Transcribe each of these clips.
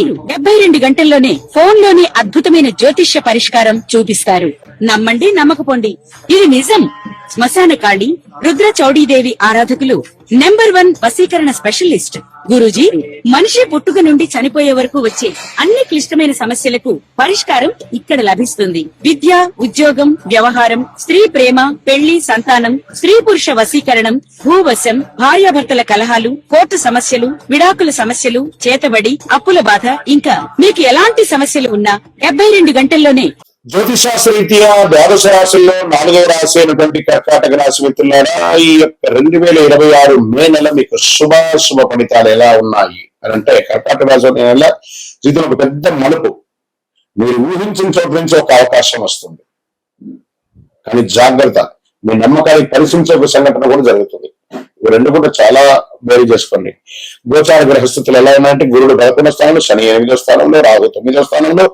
వీరు 72 గంటల్లోనే ఫోన్ లోనే అద్భుతమైన జ్యోతిష్య పరిష్కారం చూపిస్తారు. నమ్మండి, నమ్మకపోండి, ఇది నిజం. శ్మశాన కాళి రుద్ర చౌడీదేవి ఆరాధకులు నంబర్ 1 వశీకరణ స్పెషలిస్ట్ గురూజీ. మనిషి పుట్టుక నుండి చనిపోయే వరకు వచ్చే అన్ని క్లిష్టమైన సమస్యలకు పరిష్కారం ఇక్కడ లభిస్తుంది. విద్య, ఉద్యోగం, వ్యవహారం, స్త్రీ ప్రేమ, పెళ్లి, సంతానం, స్త్రీ పురుష వశీకరణం, భూవశం, భార్యాభర్తల కలహాలు, కోర్టు సమస్యలు, విడాకుల సమస్యలు, చేతబడి, అప్పుల బాధ, ఇంకా మీకు ఎలాంటి సమస్యలు ఉన్నా 72 గంటల్లోనే. జ్యోతిశాస్త్ర రీత్యా ద్వాదశ రాశుల్లో 4వ రాశి అయినటువంటి కర్కాటక రాశి మిత్రులారా, ఈ 2026 మే నెల మీకు శుభ ఫలితాలు ఎలా ఉన్నాయి అని అంటే, కర్కాటక రాశి నెల జీవితంలో ఒక పెద్ద మలుపు. మీరు ఊహించిన చోటు నుంచి ఒక అవకాశం వస్తుంది, కానీ జాగ్రత్త, మీ నమ్మకానికి పరిశీలించే ఒక సంఘటన కూడా జరుగుతుంది. ఇవి రెండు కూడా చాలా వేరు చేసుకోండి. గోచార గ్రహస్థితులు ఎలా ఉన్నాయంటే, గురుడు 11వ స్థానంలో, శని 8వ స్థానంలో, రాహు 9వ స్థానంలో,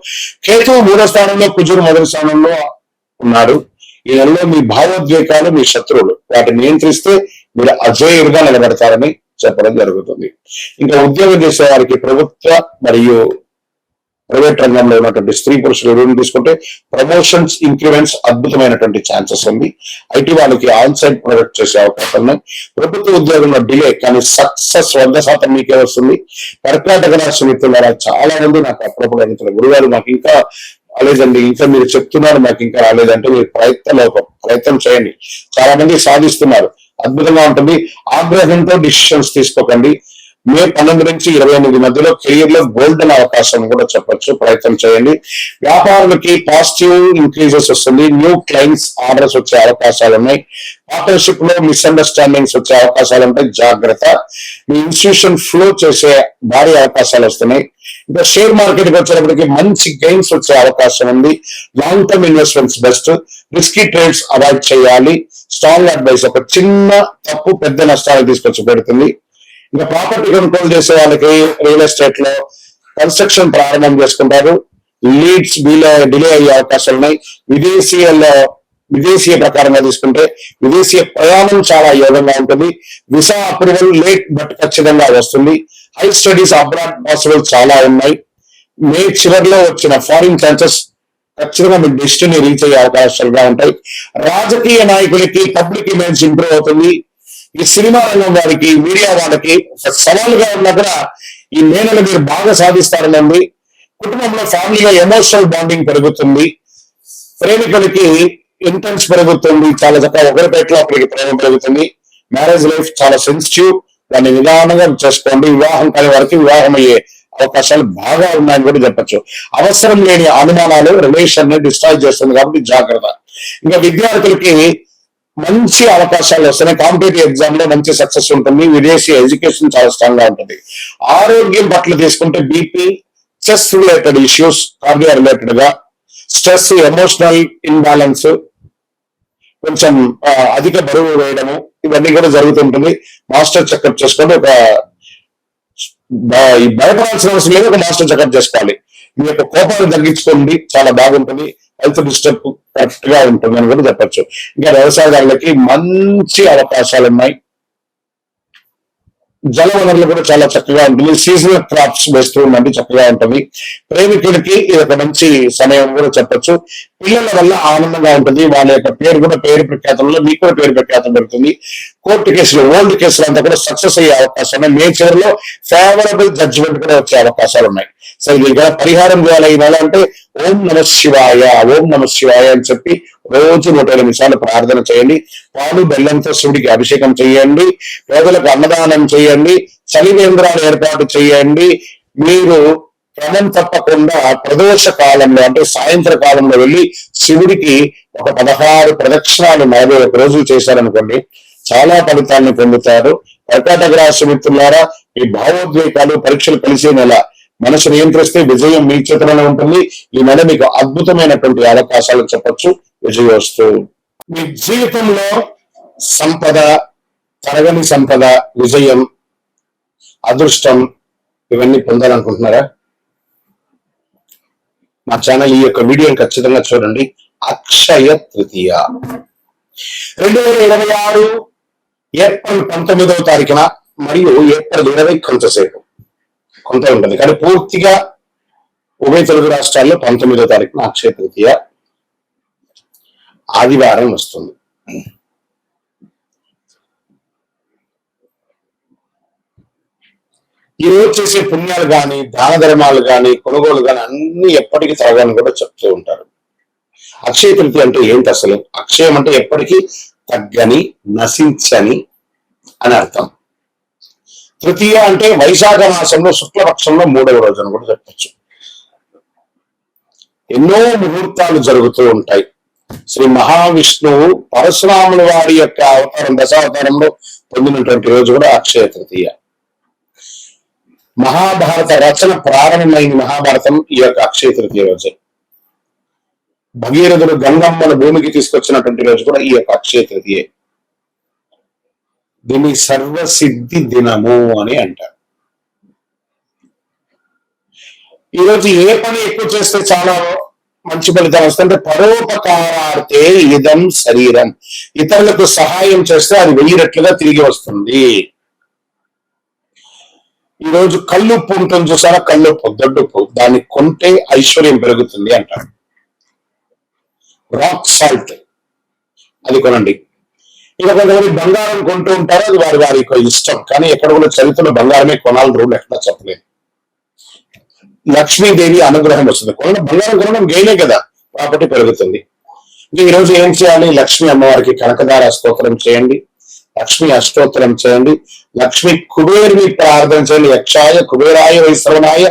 కేతువు 3వ స్థానంలో, కుజుడు 1వ స్థానంలో ఉన్నాడు. ఈ నెలలో మీ భావోద్వేగాలు మీ శత్రువులు, వాటిని నియంత్రిస్తే మీరు అజేయులుగా నిలబడతారని చెప్పడం జరుగుతుంది. ఇంకా ఉద్యోగం చేసే వారికి ప్రభుత్వ మరియు ప్రైవేట్ రంగంలో ఉన్నటువంటి స్త్రీ పురుషులు ఎవరు తీసుకుంటే ప్రమోషన్స్, ఇంక్రిమెంట్స్ అద్భుతమైనటువంటి ఛాన్సెస్ ఉంది. ఐటీ వాళ్ళకి ఆన్ సైట్ ప్రొడక్ట్ చేసే అవకాశం ఉన్నాయి. ప్రభుత్వ ఉద్యోగంలో డిలే, కానీ సక్సెస్ 100% మీకే వస్తుంది. కర్కాటక రాశి మిత్రులారా, చాలా మంది నాకు అప్పుడప్పుడు అడుగుతున్నారు, గురుగారు మాకు ఇంకా రాలేదండి, ఇంకా మీరు చెప్తున్నారు మాకు ఇంకా రాలేదంటే, మీరు ప్రయత్నం చేయండి. చాలా మంది సాధిస్తున్నారు, అద్భుతంగా ఉంటుంది. ఆగ్రహంతో డిసిషన్స్ తీసుకోకండి. మే 12 నుంచి 28 మధ్యలో కెరియర్ లో గోల్డెన్ అవకాశం కూడా చెప్పొచ్చు, ప్రయత్నం చేయండి. వ్యాపారులకి పాజిటివ్ ఇంక్రీజెస్ వస్తుంది. న్యూ క్లయింట్స్ ఆర్డర్స్ వచ్చే అవకాశాలు ఉన్నాయి. పార్ట్నర్షిప్ లో మిస్అండర్స్టాండింగ్స్ వచ్చే అవకాశాలు ఉంటాయి, జాగ్రత్త. మీ ఇన్స్టిట్యూషన్ ఫ్లో చేసే భారీ అవకాశాలు వస్తున్నాయి. ఇంకా షేర్ మార్కెట్ కి వచ్చేటప్పటికి మంచి గెయిన్స్ వచ్చే అవకాశం ఉంది. Long term investments best. Risky trades avoid చేయాలి. స్ట్రాంగ్ అడ్వైస్, ఒక చిన్న తప్పు పెద్ద నష్టాలు తీసుకొచ్చి పెడుతుంది. ఇంకా ప్రాపర్టీ కొనుగోలు చేసే వాళ్ళకి రియల్ ఎస్టేట్ లో కన్స్ట్రక్షన్ ప్రారంభం చేసుకుంటారు. లీడ్స్ డిలే అయ్యే అవకాశాలు ఉన్నాయి. విదేశీయ ప్రకారంగా తీసుకుంటే విదేశీయ ప్రయాణం చాలా యోగంగా ఉంటుంది. వీసా అప్రూవల్ లేట్ బట్ ఖచ్చితంగా వస్తుంది. హై స్టడీస్ అబ్రాడ్ పాసిబుల్ చాలా ఉన్నాయి. మే చివరిలో వచ్చిన ఫారిన్ ఛాన్సెస్ ఖచ్చితంగా మీ డెస్టినీ రీచ్ అయ్యే అవకాశాలుగా ఉంటాయి. రాజకీయ నాయకులకి పబ్లిక్ ఇమేజ్ ఇంప్రూవ్ అవుతుంది. ఈ సినిమా రంగం వారికి, మీడియా వాళ్ళకి సవాలుగా ఉన్నా కూడా ఈ నేలలో మీరు బాగా సాధిస్తారనండి. కుటుంబంలో ఫ్యామిలీలో ఎమోషనల్ బాండింగ్ పెరుగుతుంది. ప్రేమికులకి ఇంటెన్స్ పెరుగుతుంది, చాలా చక్కగా ఒకరిపేటలో ఒకరికి ప్రేమ పెరుగుతుంది. మ్యారేజ్ లైఫ్ చాలా సెన్సిటివ్, దాన్ని నిదానంగా చేసుకోండి. వివాహం కాని వారికి వివాహం అయ్యే అవకాశాలు బాగా ఉన్నాయని కూడా చెప్పచ్చు. అవసరం లేని అనుమానాలు రిలేషన్ ని డిస్ట్రాయ్ చేస్తుంది, కాబట్టి జాగ్రత్త. ఇంకా విద్యార్థులకి మంచి అవకాశాలు వస్తున్నాయి. కాంపిటేటివ్ ఎగ్జామ్ లో మంచి సక్సెస్ ఉంటుంది. విదేశీ ఎడ్యుకేషన్ చాలా స్ట్రాంగ్ గా ఉంటుంది. ఆరోగ్యం పట్ల తీసుకుంటే BP, stress related issues, cardio related గా స్ట్రెస్, ఎమోషనల్ ఇన్బ్యాలెన్స్, కొంచెం అధిక బరువు వేయడము, ఇవన్నీ కూడా జరుగుతుంటుంది. మాస్టర్ చెకప్ చేసుకోండి. భయపడాల్సిన అవసరం లేదు, ఒక మాస్టర్ చెకప్ చేసుకోవాలి. మీ యొక్క కోపాన్ని తగ్గించుకోండి, చాలా బాగుంటుంది. హెల్త్ డిస్టర్బ్ కరెక్ట్ గా ఉంటుందని కూడా చెప్పచ్చు. ఇంకా వ్యవసాయదారులకి మంచి అవకాశాలు ఉన్నాయి. జల వనరులు కూడా చాలా చక్కగా ఉంటుంది. సీజనల్ క్రాప్స్ వేస్తూ ఉండండి, చక్కగా ఉంటుంది. ప్రేమికులకి ఇది ఒక మంచి సమయం కూడా చెప్పొచ్చు. పిల్లల వల్ల ఆనందంగా ఉంటుంది. వాళ్ళ యొక్క పేరు కూడా పేరు ప్రఖ్యాతంలో మీకు కూడా పేరు ప్రఖ్యాతం పెడుతుంది. కోర్టు కేసులు, ఓల్డ్ కేసులు అంతా కూడా సక్సెస్ అయ్యే అవకాశం ఉన్నాయి. మే చివరిలో ఫేవరబుల్ జడ్జిమెంట్ కూడా వచ్చే అవకాశాలు ఉన్నాయి. సో ఇది పరిహారం చేయాలి అంటే ఓం నమ శివాయ, ఓం నమ శివాయ అని చెప్పి రోజు 108 నిమిషాలు ప్రార్థన చేయండి. పాలు బెల్లంతో శివుడికి అభిషేకం చేయండి. పేదలకు అన్నదానం చేయండి. చలివేంద్రాలు ఏర్పాటు చేయండి. మీరు క్రమం తప్పకుండా ప్రదోష కాలంలో అంటే సాయంత్ర కాలంలో వెళ్ళి శివుడికి ఒక 16 ప్రదక్షిణాలు 41 రోజులు చేశారనుకోండి, చాలా ఫలితాలను పొందుతారు. కర్కాటక రాశి మిత్రులారా, ఈ భావోద్వేగాలు పరీక్షలు కలిసే నెల. మనసు నియంత్రిస్తే విజయం మీ చేతిలోనే ఉంటుంది. ఈ నెల మీకు అద్భుతమైనటువంటి అవకాశాలు చెప్పొచ్చు. విజయోస్తు. మీ జీవితంలో సంపద, తరగని సంపద, విజయం, అదృష్టం ఇవన్నీ పొందాలనుకుంటున్నారా? మా ఛానల్ ఈ యొక్క వీడియోని ఖచ్చితంగా చూడండి. అక్షయ తృతీయ 2026 ఏప్రిల్ 19వ తారీఖున మరియు ఏప్రిల్ 20 కొంత ఉంటుంది, కానీ పూర్తిగా ఉభయ తెలుగు రాష్ట్రాల్లో 19వ తారీఖున అక్షయ తృతీయ ఆదివారం వస్తుంది. ఈ రోజు చేసే పుణ్యాలు గాని, దాన ధర్మాలు గాని, కొనుగోలు గాని అన్ని ఎప్పటికీ తరగని కూడా చెప్తూ ఉంటారు. అక్షయ తృతీయ అంటే ఏంటి అసలు? అక్షయం అంటే ఎప్పటికీ తగ్గని, నశించని అని అర్థం. తృతీయ అంటే వైశాఖ మాసంలో శుక్లపక్షంలో 3వ రోజు అని కూడా చెప్పచ్చు. ఎన్నో ముహూర్తాలు జరుగుతూ ఉంటాయి. శ్రీ మహావిష్ణువు పరశురాముల వారి యొక్క అవతారం, దశావతారంలో పొందినటువంటి రోజు కూడా అక్షయ తృతీయ. మహాభారత రచన ప్రారంభమైంది మహాభారతం ఈ యొక్క అక్షయ తృతీయ రోజు. భగీరథుడు గంగమ్మను భూమికి తీసుకొచ్చినటువంటి రోజు కూడా ఈ యొక్క అక్షయ తృతీయ. దీన్ని సర్వసిద్ధి దినము అని అంటారు. ఈరోజు ఏ పని ఎక్కువ చేస్తే చాలా మంచి ఫలితం వస్తుంటే పరోపకారార్థే ఇదం శరీరం, ఇతరులకు సహాయం చేస్తే అది 1000 రెట్లుగా తిరిగి వస్తుంది. ఈరోజు కల్లుప్పు ఉంటుంది చూసారా, కల్లుప్పు, దొడ్డుప్పు, దాన్ని కొంటే ఐశ్వర్యం పెరుగుతుంది అంటారు. రాక్ సాల్ట్ అది కొనండి. ఇక కొంతమంది బంగారం కొంటూ ఉంటారు, అది వారి వారి ఇష్టం. కానీ ఎక్కడ కూడా చరిత్రలో బంగారమే కొనాలి రూల్ ఎక్కడ చెప్పలేదు. లక్ష్మీదేవి అనుగ్రహం వస్తుంది. బంగారం కొనడం గెయినే కదా, ప్రాపర్టీ పెరుగుతుంది. ఇంకా ఈరోజు ఏం చేయాలి? లక్ష్మీ అమ్మవారికి కనకదార స్తోత్రం చేయండి, లక్ష్మీ అష్టోత్తరం చేయండి, లక్ష్మీ కుబేరుని ప్రార్థన చేయండి. యక్షాయ కుబేరాయ వైశ్రవణాయ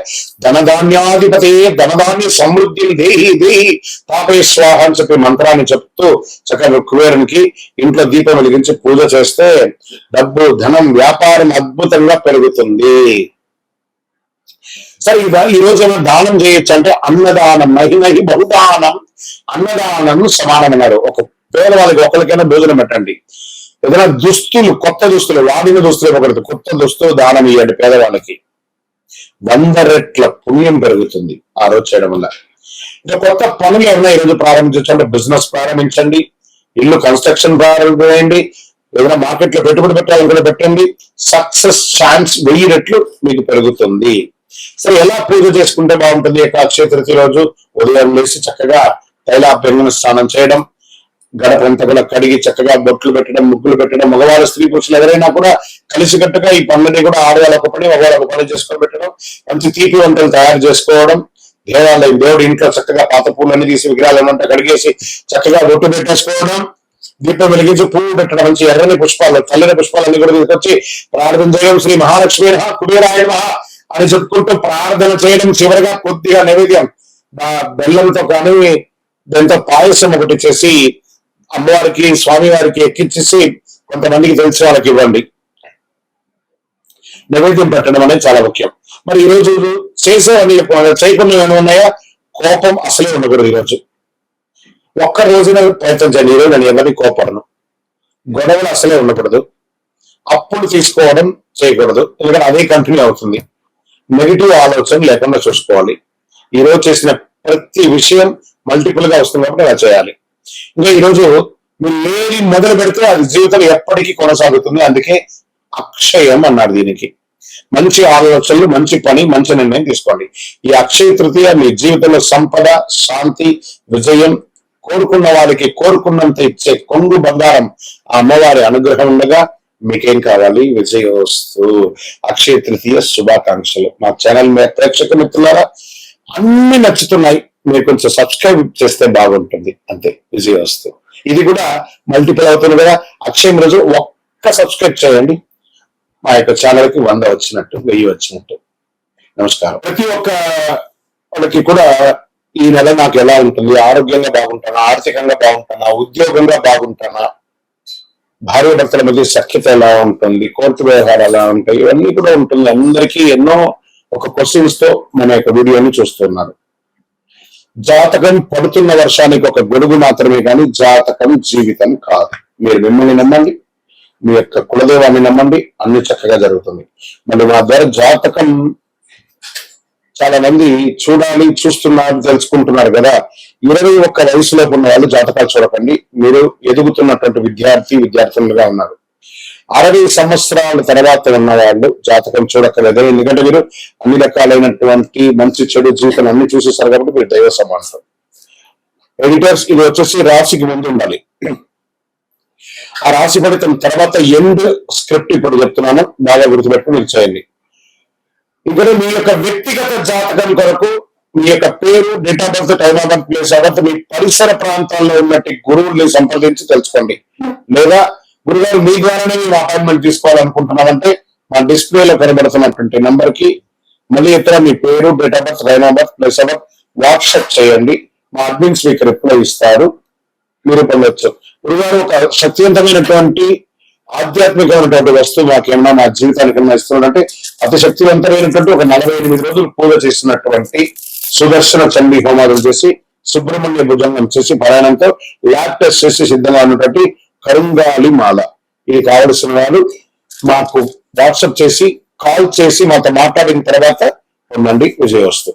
ధనధాన్యాధిపతే ధనధాన్య సమృద్ధిని దేహి దేహి తాపే స్వాహ అని చెప్పి మంత్రాన్ని చెప్తూ చక్కగా కుబేరునికి ఇంట్లో దీపం వెలిగించి పూజ చేస్తే డబ్బు, ధనం, వ్యాపారం అద్భుతంగా పెరుగుతుంది. సరే, ఈ రోజు ఏమైనా దానం చేయొచ్చు అంటే అన్నదానం, మహిమహి బహుదానం, అన్నదానం సమానమన్నారు. ఒక పేదవాళ్ళకి ఒకరికైనా భోజనం పెట్టండి. ఏదైనా దుస్తులు, కొత్త దుస్తులు, వాడిన దుస్తులు ఇవ్వకూడదు, కొత్త దుస్తులు దానం ఇవ్వండి పేదవాళ్ళకి. 100 రెట్ల పుణ్యం పెరుగుతుంది ఆ రోజు చేయడం వల్ల. ఇంకా కొత్త పనులు ఏమైనా ఈరోజు ప్రారంభించండి. బిజినెస్ ప్రారంభించండి, ఇల్లు కన్స్ట్రక్షన్ ప్రారంభించండి, ఏదైనా మార్కెట్ లో పెట్టుబడి పెట్టాలని పెట్టండి. సక్సెస్ ఛాన్స్ 1000 రెట్లు మీకు పెరుగుతుంది. సరే, ఎలా పూజ చేసుకుంటే బాగుంటుంది? అక్షయ తృతీయ రోజు ఉదయం లేచి చక్కగా తైలాభ్యంగన స్నానం చేయడం, గడపంతా కూడా కడిగి చక్కగా బొట్లు పెట్టడం, ముగ్గులు పెట్టడం, మగవారు స్త్రీ పురుషులు ఎవరైనా కూడా కలిసికట్టుగా ఈ పనులని కూడా ఆడవాళ్ళ ఒక పని, మగవాళ్ళ ఒక పని చేసుకొని పెట్టడం, మంచి తీపి వంటలు తయారు చేసుకోవడం, దేవాలయం దేవుడి ఇంట్లో చక్కగా పాత పూలన్నీ తీసి విగ్రహాలు ఏమంటే కడిగేసి చక్కగా బొట్టు పెట్టేసుకోవడం, దీపం వెలిగించి పువ్వు పెట్టడం, మంచి ఎర్రని పుష్పాలు, తెల్లని పుష్పాలన్నీ కూడా తీసుకొచ్చి ప్రార్థన చేయడం, శ్రీ మహాలక్ష్మి కుబేరాయ అని చెప్పుకుంటూ ప్రార్థన చేయడం. చివరిగా కొద్దిగా నైవేద్యం బెల్లంతో కానీ దాంతో పాయసం ఒకటి చేసి అమ్మవారికి, స్వామివారికి ఎక్కించేసి కొంతమందికి తెలిసిన వాళ్ళకి ఇవ్వండి. నైవేద్యం పెట్టడం అనేది చాలా ముఖ్యం. మరి ఈ రోజు చేసేవన్నీ చేయకుండా ఏమైనా ఉన్నాయా? కోపం అసలే ఉండకూడదు. ఈరోజు ఒక్క రోజున ప్రయత్నం చేయండి. ఈరోజు నేను ఎవరిని కోపడను, గొడవలు అసలే ఉండకూడదు, అప్పులు తీసుకోవడం చేయకూడదు, ఎందుకంటే అదే కంటిన్యూ అవుతుంది. నెగిటివ్ ఆలోచన లేకుండా చూసుకోవాలి. ఈ రోజు చేసిన ప్రతి విషయం మల్టిపుల్ గా వస్తుంది కాబట్టి అలా చేయాలి. ఇంకా ఈరోజు మీరు ఏది మొదలు పెడితే అది జీవితం ఎప్పటికీ కొనసాగుతుంది. అందుకే అక్షయం అన్నారు దీనికి. మంచి ఆలోచనలు, మంచి పని, మంచి నిర్ణయం తీసుకోండి. ఈ అక్షయ తృతీయ మీ జీవితంలో సంపద, శాంతి, విజయం, కోరుకున్న వారికి కోరుకున్నంత ఇచ్చే కొంగు బంగారం ఆ అమ్మవారి అనుగ్రహం ఉండగా మీకేం కావాలి? విజయోస్తు. అక్షయ తృతీయ శుభాకాంక్షలు. మా ఛానల్ ప్రేక్షక మిత్రులారా, అన్ని నచ్చుతున్నాయి, మీరు కొంచెం సబ్స్క్రైబ్ చేస్తే బాగుంటుంది. అంతే, విజయోస్తు. ఇది కూడా మల్టిపుల్ అవుతుంది కదా. అక్షయం రోజు ఒక్క సబ్స్క్రైబ్ చేయండి, మా యొక్క ఛానల్ కి 100 వచ్చినట్టు, 1000 వచ్చినట్టు. నమస్కారం. ప్రతి ఒక్క వాళ్ళకి కూడా ఈ నెల నాకు ఎలా ఉంటుంది? ఆరోగ్యంగా బాగుంటానా, ఆర్థికంగా బాగుంటానా, ఉద్యోగంగా బాగుంటానా, భార్య భర్తల మధ్య సఖ్యత ఎలా ఉంటుంది, కోర్టు వ్యవహారాలు ఎలా ఉంటాయి, ఇవన్నీ కూడా ఉంటుంది. అందరికీ ఎన్నో ఒక క్వశ్చన్స్ తో మన యొక్క వీడియోని చూస్తున్నారు. జాతకం పడుతున్న వర్షానికి ఒక గొడుగు మాత్రమే కానీ జాతకం జీవితం కాదు. మీరు మిమ్మల్ని నమ్మండి, మీ యొక్క కులదేవాన్ని నమ్మండి, అన్ని చక్కగా జరుగుతుంది. మరి మా ద్వారా జాతకం చాలా మంది చూడాలి, చూస్తున్నారు, తెలుసుకుంటున్నారు కదా. 21 వయసులోపు ఉన్న వాళ్ళు జాతకాలు చూడకండి. మీరు ఎదుగుతున్నటువంటి విద్యార్థులుగా ఉన్నారు. 60 సంవత్సరాల తర్వాత ఉన్నవాళ్ళు జాతకం చూడక్కర్లేదు, ఎందుకంటే మీరు అన్ని రకాలైనటువంటి మంచి చెడు జీవితం అన్ని చూసేస్తారు కాబట్టి మీరు దైవ సమానం. ఎడిటర్స్, ఇది వచ్చేసి రాశికి ముందు ఉండాలి. ఆ రాశి ఫలితం తర్వాత ఎండ్ స్క్రిప్ట్ ఇప్పుడు చెప్తున్నాను, బాగా గుర్తుపెట్టుకుని మీరు చేయండి. ఇక్కడ మీ యొక్క వ్యక్తిగత జాతకం కొరకు మీ యొక్క పేరు, date of birth, time of birth, place of birth, మీ పరిసర ప్రాంతాల్లో ఉన్నట్టు గురువుల్ని సంప్రదించి తెలుసుకోండి. లేదా గురుగారు మీ ద్వారానే మేము అపాయింట్మెంట్ తీసుకోవాలనుకుంటున్నామంటే మా డిస్ప్లేలో కనబడుతున్నటువంటి నంబర్ కి మళ్ళీ ఇతర మీ పేరు, date of birth, time of birth, place of birth WhatsApp చేయండి. మా అడ్మిన్స్ మీకు రిప్లై ఇస్తారు, మీరు పొందొచ్చు. గురుగారు ఒక శక్తివంతమైనటువంటి ఆధ్యాత్మికమైనటువంటి వస్తువు మాకేమన్నా మా జీవితానికి ఏమన్నా ఇస్తున్నాడంటే అతి శక్తివంతమైనటువంటి ఒక 48 రోజులు పూజ చేసినటువంటి సుదర్శన చండీ హోమాలు చేసి సుబ్రహ్మణ్య భుజంగం చేసి పారాయణంతో ల్యాబ్ టెస్ట్ చేసి సిద్ధంగా ఉన్నటువంటి కరుంగాలి మాల. ఇది కావలసిన వాళ్ళు మాకు వాట్సాప్ చేసి కాల్ చేసి మాతో మాట్లాడిన తర్వాత పొందండి. విజయవస్తు.